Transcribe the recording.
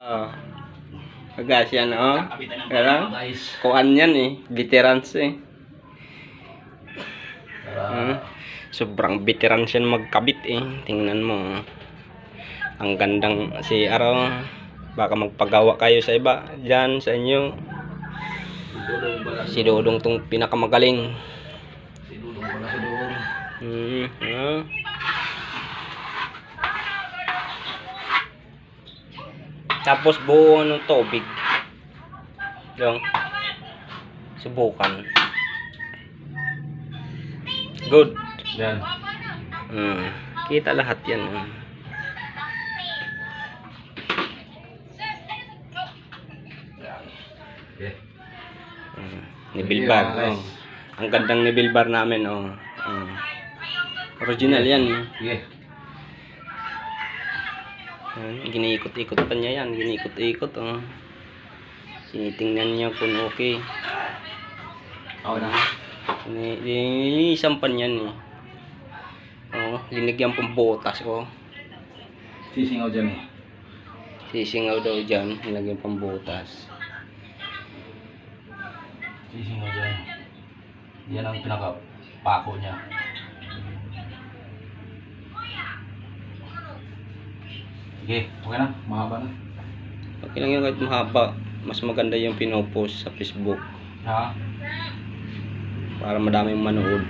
Oh. Kagas yan, oh. Kaya, kuhan yan eh. Veterans eh. Sobrang veterans yan magkabit eh. Tingnan mo. Ang gandang si Araw. Baka magpagawa kayo sa iba. Diyan sa inyo. Si Dodong tong pinakamagaling. Si Dodong pala si Dodong. Tapos buo ng tubig. Yung subukan. Good. Yan. Kita lahat yan. Okay. Nibilbar. Oh. Ang gandang nibilbar namin. Oh. Original yan. Yeah. Giniikot-ikot pa niya yan. Giniikot-ikot. Oh. Tinitingnan niya kung okay. Oo na. Linisan pa niyan eh. Oh, linigyan pang botas ko. Sisingaw dyan eh. Sisingaw daw dyan. Linagyan pang botas. Sisingaw dyan. Yan ang pinaka-pako niya. Sige, okay na. Mahaba na. Okay lang yun kahit mahaba. Mas maganda yung pinopost sa Facebook. Ha? Para madaming manood.